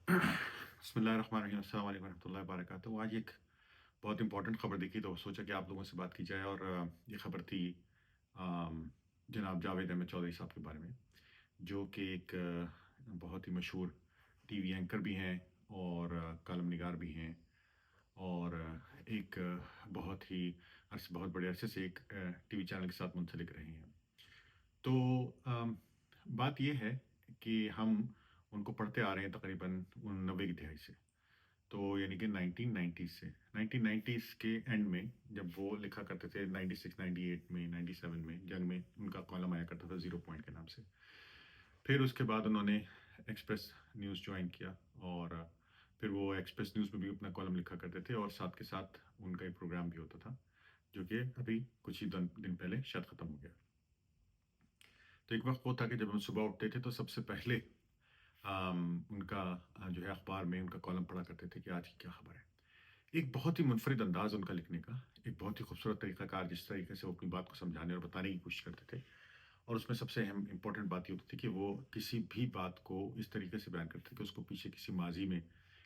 बसमिल्लाहिर्रहमानिर्रहीम, अस्सलाम वालेकुम रहमतुल्लाहि व बरकातहू। आज एक बहुत इंपॉर्टेंट खबर देखी तो सोचा कि आप लोगों से बात की जाए। और ये खबर थी जनाब जावेद अहमद चौधरी साहब के बारे में, जो कि एक बहुत ही मशहूर टीवी एंकर भी हैं और कॉलम निगार भी हैं। और एक बहुत ही बहुत बड़े अरसे से एक टीवी चैनल के साथ मुंसलिक रहे हैं। तो बात ये है कि हम उनको पढ़ते आ रहे हैं तकरीबन 90 की दहाई से। तो यानी कि 1990 से 1990s के एंड में जब वो लिखा करते थे, 96 98 में 97 में जंग में उनका कॉलम आया करता था जीरो पॉइंट के नाम से। फिर उसके बाद उन्होंने एक्सप्रेस न्यूज़ ज्वाइन किया और फिर वो एक्सप्रेस न्यूज़ में भी अपना कॉलम लिखा करते थे और साथ के साथ उनका एक प्रोग्राम भी होता था, जो कि अभी कुछ ही दिन पहले शायद ख़त्म हो गया। तो एक वक्त वो था कि जब हम सुबह उठते थे तो सबसे पहले उनका जो है अखबार में उनका कॉलम पढ़ा करते थे कि आज की क्या खबर है। एक बहुत ही मुनफरिद अंदाज उनका लिखने का, एक बहुत ही खूबसूरत तरीक़ाकार, जिस तरीके से वो अपनी बात को समझाने और बताने की कोशिश करते थे। और उसमें सबसे अहम इम्पोर्टेंट बात ये होती थी कि वो किसी भी बात को इस तरीके से बयान करते थे कि उसको पीछे किसी माजी में,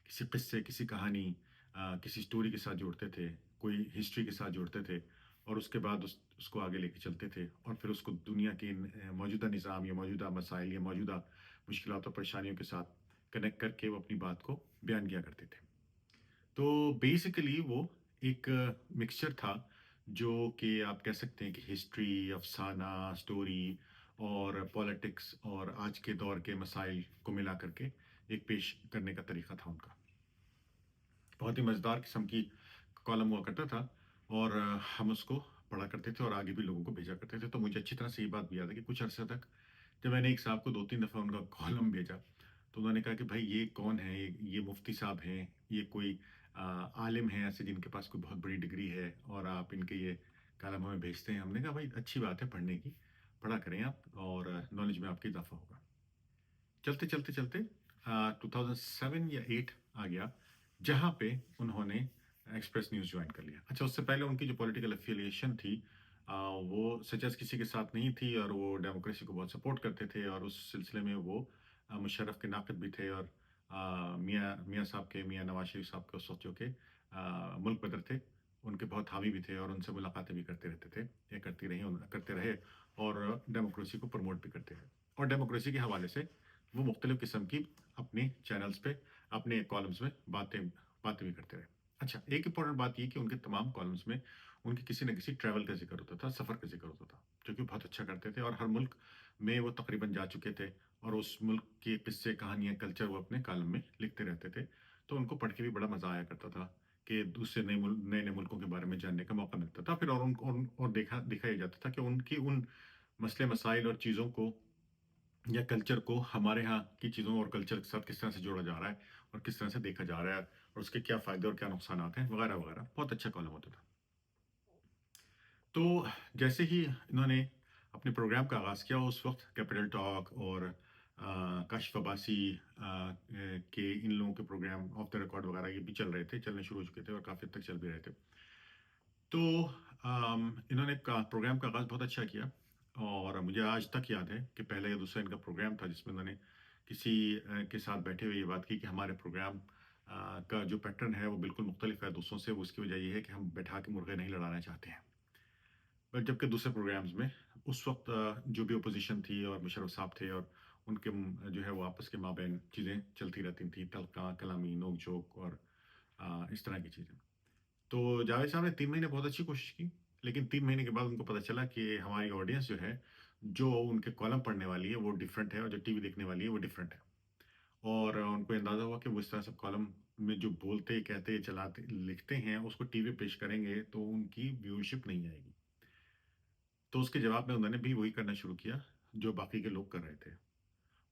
किसी किस्से, किसी कहानी, किसी स्टोरी के साथ जोड़ते थे, कोई हिस्ट्री के साथ जोड़ते थे और उसके बाद उसको आगे लेके चलते थे और फिर उसको दुनिया के मौजूदा निज़ाम या मौजूदा मसाइल या मौजूदा मुश्किलात और परेशानियों के साथ कनेक्ट करके वो अपनी बात को बयान किया करते थे। तो बेसिकली वो एक मिक्सचर था, जो कि आप कह सकते हैं कि हिस्ट्री, अफ़साना, स्टोरी और पॉलिटिक्स और आज के दौर के मसाइल को मिला करके एक पेश करने का तरीका था उनका। बहुत ही मज़ेदार किस्म की कॉलम हुआ करता था और हम उसको पढ़ा करते थे और आगे भी लोगों को भेजा करते थे। तो मुझे अच्छी तरह से ये बात भी याद है कि कुछ अरसे तक जब मैंने एक साहब को 2-3 दफ़ा उनका कॉलम भेजा, तो उन्होंने कहा कि भाई ये कौन है? ये मुफ्ती साहब हैं, ये कोई आलिम हैं ऐसे जिनके पास कोई बहुत बड़ी डिग्री है और आप इनके ये कॉलम हमें भेजते हैं। हमने कहा भाई अच्छी बात है पढ़ने की, पढ़ा करें आप और नॉलेज में आपका इज़ाफ़ा होगा। चलते 2007 या 8 आ गया, जहाँ पे उन्होंने एक्सप्रेस न्यूज़ ज्वाइन कर लिया। अच्छा, उससे पहले उनकी जो पॉलिटिकल एफ़िलिएशन थी वो सच एज़ किसी के साथ नहीं थी और वो डेमोक्रेसी को बहुत सपोर्ट करते थे और उस सिलसिले में वो मुशर्रफ के नाक़िद भी थे और मियाँ मियाँ साहब के, मियाँ नवाज़ शरीफ साहब के उस वक़्त जो कि मुल्क बदर थे, उनके बहुत हामी भी थे और उनसे मुलाकातें भी करते रहते थे, या करते रहे और डेमोक्रेसी को प्रमोट भी करते रहे। और डेमोक्रेसी के हवाले से वो मुख्तलिफ़ किस्म की अपने चैनल्स पे, अपने कॉलम्स में बातें बातें भी करते रहे। अच्छा, एक इम्पोर्टेंट बात ये कि उनके तमाम कॉलम्स में उनके किसी न किसी ट्रैवल का ज़िक्र होता था, सफ़र का ज़िक्र होता था, जो कि बहुत अच्छा करते थे और हर मुल्क में वो तकरीबन जा चुके थे और उस मुल्क के किस्से, कहानियाँ, कल्चर वो अपने कॉलम में लिखते रहते थे। तो उनको पढ़ के भी बड़ा मज़ा आया करता था कि दूसरे नए-नए मुल्कों के बारे में जानने का मौका मिलता था। फिर और देखा ये जाता था कि उनकी उन मसले मसाइल और चीज़ों को या कल्चर को हमारे यहाँ की चीज़ों और कल्चर के साथ किस तरह से जोड़ा जा रहा है और किस तरह से देखा जा रहा है और उसके क्या फ़ायदे और क्या नुकसानात हैं, वगैरह-वगैरह। बहुत अच्छा कॉलम होता था। तो जैसे ही इन्होंने अपने प्रोग्राम का आगाज़ किया, उस वक़्त कैपिटल टॉक और काशिफ़ अब्बासी के इन लोगों के प्रोग्राम ऑफ द रिकॉर्ड वगैरह ये भी चलने शुरू हो चुके थे और काफ़ी हद तक चल भी रहे थे। तो इन्होंने का प्रोग्राम का आगाज़ बहुत अच्छा किया और मुझे आज तक याद है कि पहला या दूसरा इनका प्रोग्राम था जिसमें उन्होंने किसी के साथ बैठे हुए ये बात की कि हमारे प्रोग्राम का जो पैटर्न है वो बिल्कुल मुख्तलिफ है दूसरों से। वो उसकी वजह ये है कि हम बैठा के मुर्गे नहीं लड़ाना चाहते हैं। बट जबकि दूसरे प्रोग्राम्स में उस वक्त जो भी अपोजिशन थी और मुशर्रफ साहब थे और उनके जो है वो आपस के माबैन चीज़ें चलती रहती थी, तल्क़ा कलामी, नोक झोंक और इस तरह की चीज़ें। तो जावेद साहब ने 3 महीने बहुत अच्छी कोशिश की, लेकिन 3 महीने के बाद उनको पता चला कि हमारी ऑडियंस जो है, जो उनके कॉलम पढ़ने वाली है, वो डिफरेंट है और जो टीवी देखने वाली है, वो डिफरेंट है। और उनको अंदाज़ा हुआ कि वो इस तरह से कॉलम में जो बोलते, कहते, चलाते, लिखते हैं, उसको टीवी पे पेश करेंगे, तो उनकी व्यूअरशिप नहीं आएगी। तो उसके जवाब में उन्होंने भी वही करना शुरू किया, जो बाकी के लोग कर रहे थे।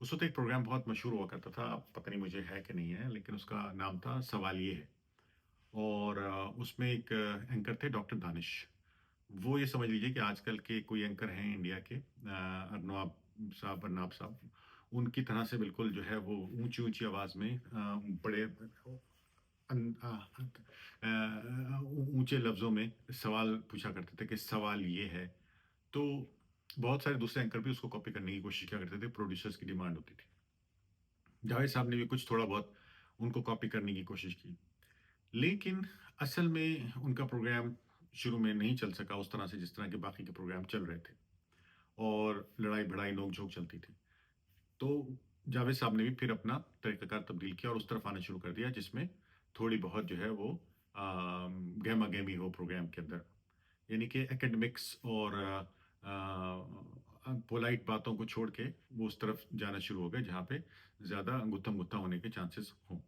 उस वक़्त एक प्रोग्राम बहुत मशहूर हुआ करता था, अब पता नहीं मुझे है कि नहीं है, लेकिन उसका नाम था सवाल ये है। और उसमें एक एंकर थे डॉक्टर दानिश। वो ये समझ लीजिए कि आजकल के कोई एंकर हैं इंडिया के, अर्नाब साहब, उनकी तरह से बिल्कुल जो है वो ऊँची-ऊँची आवाज़ में बड़े ऊँचे लफ्ज़ों में सवाल पूछा करते थे कि सवाल ये है। तो बहुत सारे दूसरे एंकर भी उसको कॉपी करने की कोशिश किया करते थे, प्रोड्यूसर्स की डिमांड होती थी। जावेद साहब ने भी कुछ थोड़ा बहुत उनको कॉपी करने की कोशिश की। लेकिन असल में उनका प्रोग्राम शुरू में नहीं चल सका उस तरह से जिस तरह के बाकी के प्रोग्राम चल रहे थे, और लड़ाई-भिड़ाई, नोक-झोंक चलती थी। तो जावेद साहब ने भी फिर अपना तरीक़ाकार तब्दील किया और उस तरफ आना शुरू कर दिया जिसमें थोड़ी बहुत जो है वो गहमा-गहमी हो प्रोग्राम के अंदर। यानी कि एकेडमिक्स और पोलाइट बातों को छोड़ के वो उस तरफ जाना शुरू हो गए जहाँ पे ज़्यादा गुत्थम-गुत्था होने के चांसेस हों।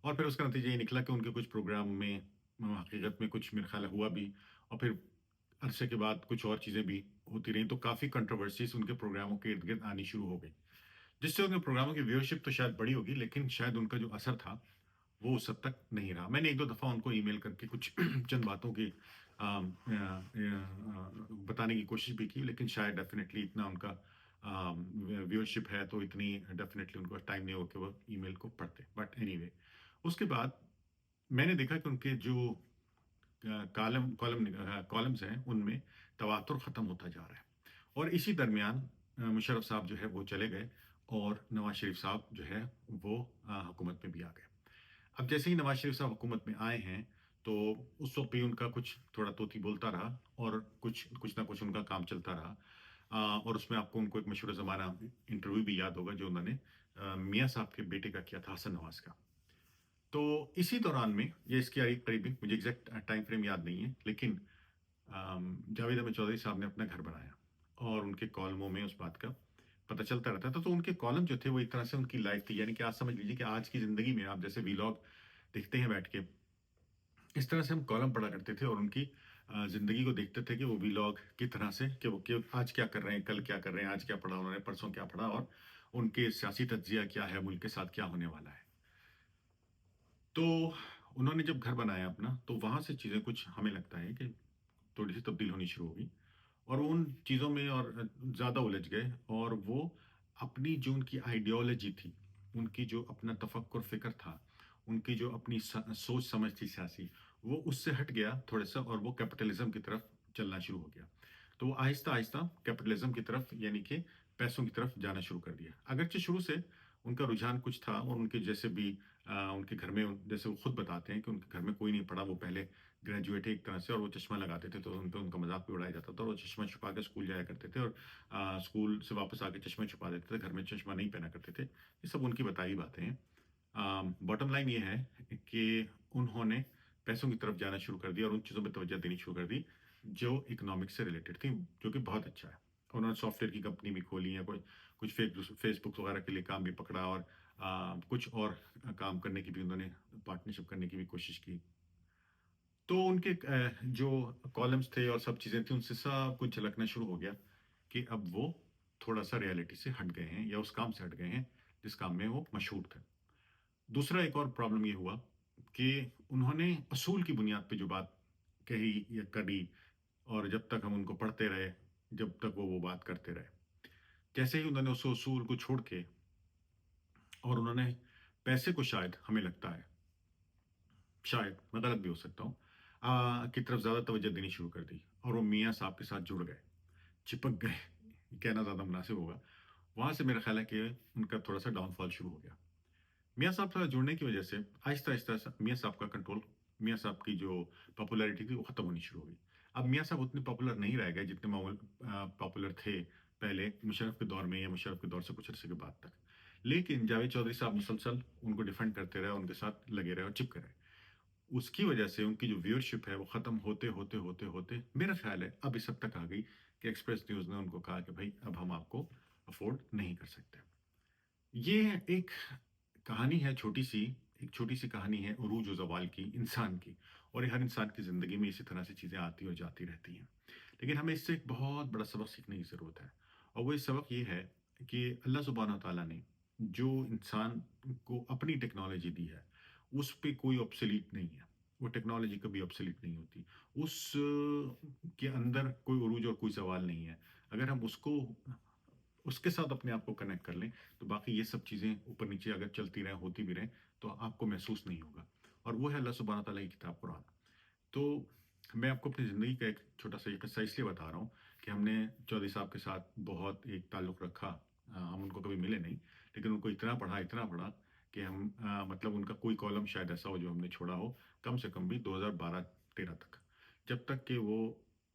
और फिर उसका नतीजा ये निकला कि उनके कुछ प्रोग्राम में हकीकत में कुछ मेरे ख़्याल है हुआ भी, और फिर अरसे के बाद कुछ और चीज़ें भी होती रहीं, तो काफ़ी कंट्रोवर्सीज़ उनके प्रोग्रामों के इर्द-गिर्द आनी शुरू हो गई। जिससे उनके प्रोग्रामों की व्यूअरशिप तो शायद बढ़ी होगी, लेकिन शायद उनका जो असर था, वो उस हद तक नहीं रहा। मैंने 1-2 दफ़ा उनको ईमेल करके कुछ चंद बातों की बताने की कोशिश भी की, लेकिन शायद डेफ़िनेटली इतना उनका व्यूअरशिप है, तो इतनी डेफ़िनेटली उनको टाइम नहीं हो कि वो ईमेल को पढ़ते। बट एनीवे, उसके बाद मैंने देखा कि उनके जो कॉलम्स हैं, उनमें तवातुर ख़त्म होता जा रहा है। और इसी दरमियान मुशर्रफ साहब जो है वो चले गए, और नवाज़ शरीफ साहब जो है वो हुकूमत में भी आ गए। अब जैसे ही नवाज़ शरीफ साहब हुकूमत में आए हैं, तो उस वक़्त भी उनका कुछ थोड़ा तोती बोलता रहा, और कुछ ना कुछ उनका काम चलता रहा। और उसमें आपको उनको एक मशहूर ज़माना इंटरव्यू भी याद होगा जो उन्होंने मियाँ साहब के बेटे का किया था, हसन नवाज़ का। तो इसी दौरान में, ये इसकी करीबी मुझे एग्ज़ैक्ट टाइम फ्रेम याद नहीं है, लेकिन जावेद अहमद चौधरी साहब ने अपना घर बनाया, और उनके कॉलमों में उस बात का पता चलता रहता था। तो उनके कॉलम जो थे वो एक तरह से उनकी लाइफ़ थी। यानी कि आप समझ लीजिए कि आज की ज़िंदगी में आप जैसे व्लॉग देखते हैं बैठ के, इस तरह से हम कॉलम पढ़ा करते थे और उनकी ज़िंदगी को देखते थे कि वो व्लॉग की तरह से, कि वो कि आज क्या कर रहे हैं, कल क्या कर रहे हैं, आज क्या पढ़ा उन्होंने, परसों क्या पढ़ा, और उनके सियासी तज्ज़िया क्या है, मुल्क के साथ क्या होने वाला है। तो उन्होंने जब घर बनाया अपना, तो वहाँ से चीज़ें कुछ हमें लगता है कि थोड़ी-सी तब्दील होनी शुरू हो गई, और वो उन चीज़ों में और ज़्यादा उलझ गए, और वो अपनी जो उनकी आइडियोलॉजी थी, उनकी जो अपना तफक्कुर फ़िक्र था, उनकी जो अपनी सोच समझ थी सियासी, वो उससे हट गया थोड़ा-सा, और वो कैपिटलिज़्म की तरफ चलना शुरू हो गया। तो वो आहिस्ता-आहिस्ता कैपिटलिज़्म की तरफ, यानी कि पैसों की तरफ जाना शुरू कर दिया। अगरचे शुरू से उनका रुझान कुछ था, और उनके जैसे भी उनके घर में, जैसे वो खुद बताते हैं कि उनके घर में कोई नहीं पढ़ा, वो पहले ग्रेजुएट है एक तरह से, और वो चश्मा लगाते थे, तो उन पे उनका मज़ाक भी उड़ाया जाता था, और वो चश्मा छुपा के स्कूल जाया करते थे, और स्कूल से वापस आके चश्मा छुपा देते थे, घर में चश्मा नहीं पहना करते थे। ये सब उनकी बताई बातें हैं। बॉटम लाइन ये है कि उन्होंने पैसों की तरफ जाना शुरू कर दिया, और उन चीज़ों पे तवज्जो देनी शुरू कर दी, जो इकोनॉमिक्स से रिलेटेड थी, जो कि बहुत अच्छा है। उन्होंने सॉफ्टवेयर की कंपनी भी खोली है, कोई कुछ फेसबुक वगैरह के लिए काम भी पकड़ा, और कुछ और काम करने की भी उन्होंने पार्टनरशिप करने की भी कोशिश की। तो उनके जो कॉलम्स थे और सब चीज़ें थी, उनसे सब कुछ झलकना शुरू हो गया कि अब वो थोड़ा-सा रियलिटी से हट गए हैं, या उस काम से हट गए हैं, जिस काम में वो मशहूर थे। दूसरा एक और प्रॉब्लम ये हुआ कि उन्होंने असूल की बुनियाद पे जो बात कही या करी, और जब तक हम उनको पढ़ते रहे, जब तक वो बात करते रहे। जैसे ही उन्होंने उस उसूल को छोड़ के, और उन्होंने पैसे को, शायद हमें लगता है, शायद मैं गलत भी हो सकता हूँ, की तरफ ज़्यादा तवज्जो देनी शुरू कर दी, और वो मियाँ साहब के साथ जुड़ गए, चिपक गए, कहना ज़्यादा मुनासिब होगा। वहाँ से मेरा ख़्याल है कि उनका थोड़ा-सा डाउनफॉल शुरू हो गया। मियाँ साहब से जुड़ने की वजह से आहिस्ता-आहिस्ता मियाँ साहब का कंट्रोल, मियाँ साहब की जो पॉपुलैरिटी थी, वो ख़त्म होनी शुरू हो गई। अब मियाँ साहब उतने पॉपुलर नहीं रह गए जितने पॉपुलर थे पहले मुशर्रफ के दौर में, या मुशर्रफ के दौर से कुछ अरसे के बाद तक। लेकिन जावेद चौधरी साहब मुसलसल उनको डिफेंड करते रहे, उनके साथ लगे रहे और चिपके रहे। उसकी वजह से उनकी जो व्यूअरशिप है वो ख़त्म होते मेरा ख़्याल है अब इस हद तक आ गई कि एक्सप्रेस न्यूज़ ने उनको कहा कि भाई अब हम आपको अफ़ोर्ड नहीं कर सकते। ये एक कहानी है छोटी-सी, एक छोटी-सी कहानी है उरूज और ज़वाल की, इंसान की, और ये हर इंसान की ज़िंदगी में इसी तरह से चीज़ें आती और जाती रहती हैं। लेकिन हमें इससे एक बहुत बड़ा सबक सीखने की ज़रूरत है, और वो सबक ये है कि अल्लाह सुब्हानहू व तआला ने जो इंसान को अपनी टेक्नोलॉजी दी है, उस पे कोई ऑब्सोलीट नहीं है। वो टेक्नोलॉजी कभी ऑब्सोलीट नहीं होती। उस के अंदर कोई उरूज और कोई ज़वाल नहीं है। अगर हम उसके साथ अपने आप को कनेक्ट कर लें, तो बाकी ये सब चीज़ें ऊपर-नीचे अगर चलती रहें, होती भी रहें, तो आपको महसूस नहीं होगा, और वो है अल्लाह सुब्हानहू व तआला की किताब कुरान। तो मैं आपको अपनी ज़िंदगी का एक छोटा-सा ये किस्सा इसलिए बता रहा हूँ कि हमने चौधरी साहब के साथ बहुत एक ताल्लुक़ रखा। हम उनको कभी मिले नहीं, लेकिन उनको इतना पढ़ा کہ ہم مطلب ان کا کوئی کالم شاید ایسا ہو جو ہم نے چھوڑا ہو، کم سے کم بھی 2012-13 تک، جب تک کہ وہ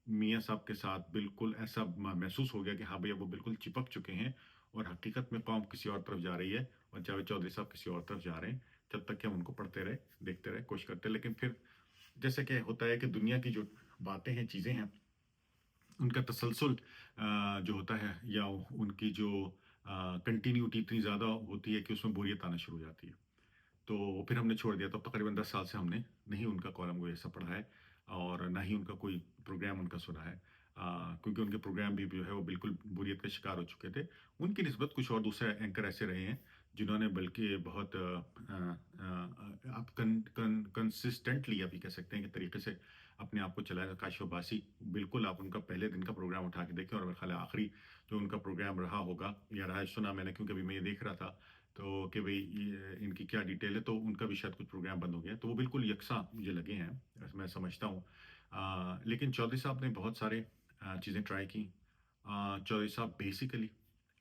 میاں صاحب کے ساتھ بالکل ایسا محسوس ہو گیا کہ ہاں بھیا وہ بالکل چپک چکے ہیں اور حقیقت میں قوم کسی اور طرف جا رہی ہے اور جاوید چودھری صاحب کسی اور طرف جا رہے ہیں، جب تک کہ ہم ان کو پڑھتے رہے، دیکھتے رہے، کوشش کرتے، لیکن پھر جیسے کہ ہوتا ہے کہ دنیا کی جو باتیں ہیں، چیزیں ہیں، ان کا تسلسل جو ہوتا ہے یا ان کی جو کنٹینیوٹی اتنی زیادہ ہوتی ہے کہ اس میں بوریت آنا شروع ہو جاتی ہے، تو پھر ہم نے چھوڑ دیا۔ تب تقریباً 10 سال سے ہم نے نہیں ان کا کالم کوئی ایسا پڑھا ہے اور نہ ہی ان کا کوئی پروگرام ان کا سنا ہے، کیونکہ ان کے پروگرام بھی جو ہے وہ بالکل بوریت کا شکار ہو چکے تھے۔ ان کی نسبت کچھ اور دوسرے اینکر ایسے رہے ہیں جنہوں نے بلکہ بہت آپ کنسسٹنٹلی آپ یہ کہہ سکتے ہیں کہ طریقے سے اپنے آپ کو چلایا۔ کاشف عباسی، بالکل آپ ان کا پہلے دن کا پروگرام اٹھا کے دیکھیں، اور میرے خیال ہے آخری جو ان کا پروگرام رہا ہوگا یا رہا ہے، سنا میں نے کیونکہ ابھی میں یہ دیکھ رہا تھا تو کہ بھئی ان کی کیا ڈیٹیل ہے، تو ان کا بھی شاید کچھ پروگرام بند ہو گیا، تو وہ بالکل یکساں مجھے لگے ہیں، میں سمجھتا ہوں۔ لیکن چودھری صاحب نے بہت سارے چیزیں ٹرائی کی۔ چودھری صاحب بیسیکلی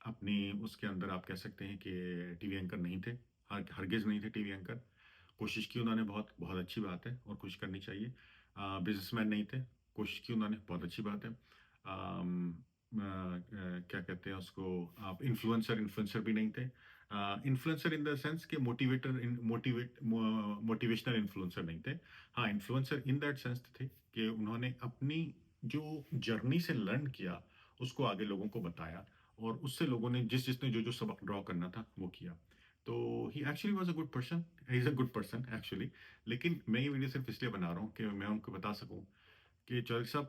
اپنی اس کے اندر آپ کہہ سکتے ہیں کہ ٹی وی اینکر نہیں تھے، ہرگز نہیں تھے ٹی وی اینکر۔ کوشش کی انہوں نے، بہت بہت اچھی بات ہے اور کوشش کرنی چاہیے۔ بزنس مین نہیں تھے، کوشش کی انہوں نے، بہت اچھی بات ہے۔ کیا کہتے ہیں اس کو، آپ انفلوئنسر بھی نہیں تھے۔ انفلوئنسر ان دا سینس کہ موٹیویشنل انفلوئنسر نہیں تھے۔ ہاں، انفلوئنسر ان دیٹ سینس تھے کہ انہوں نے اپنی جو جرنی سے لرن کیا اس کو آگے لوگوں کو بتایا، اور اس سے لوگوں نے جس نے جو سبق ڈرا کرنا تھا وہ کیا۔ تو he actually was a good person, he is a good person actually. لیکن میں یہ ویڈیو صرف اس لیے بنا رہا ہوں کہ میں ان کو بتا سکوں کہ چودھری صاحب،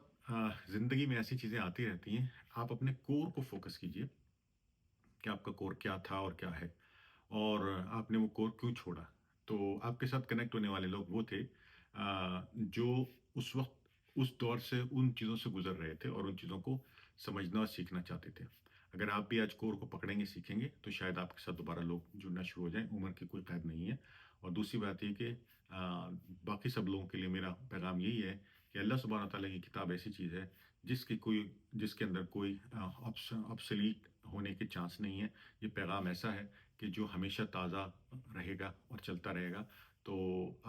زندگی میں ایسی چیزیں آتی رہتی ہیں، آپ اپنے کور کو فوکس کیجئے کہ آپ کا کور کیا تھا اور کیا ہے، اور آپ نے وہ کور کیوں چھوڑا۔ تو آپ کے ساتھ کنیکٹ ہونے والے لوگ وہ تھے جو اس وقت اس دور سے ان چیزوں سے گزر رہے تھے اور ان چیزوں کو سمجھنا اور سیکھنا چاہتے تھے۔ اگر آپ بھی آج کور کو پکڑیں گے، سیکھیں گے، تو شاید آپ کے ساتھ دوبارہ لوگ جڑنا شروع ہو جائیں۔ عمر کی کوئی قید نہیں ہے۔ اور دوسری بات یہ کہ باقی سب لوگوں کے لیے میرا پیغام یہی ہے کہ اللہ سبحانہ تعالیٰ کی کتاب ایسی چیز ہے جس کے اندر کوئی آبسلیٹ ہونے کے چانس نہیں ہے۔ یہ پیغام ایسا ہے کہ جو ہمیشہ تازہ رہے گا اور چلتا رہے گا۔ تو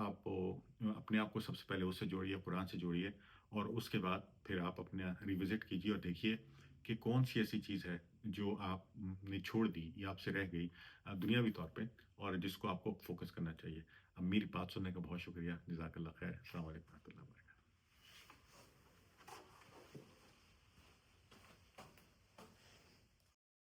آپ اپنے آپ کو سب سے پہلے اس سے جوڑیے، قرآن سے جوڑیے، اور اس کے بعد پھر آپ اپنے ریوزٹ کیجیے اور دیکھیے کہ کون سی ایسی چیز ہے جو آپ نے چھوڑ دی یا آپ سے رہ گئی دنیاوی طور پہ، اور جس کو آپ کو فوکس کرنا چاہیے۔ اب میری بات سننے کا بہت شکریہ، جزاک اللہ خیر، السلام علیکم و رحمۃ اللہ۔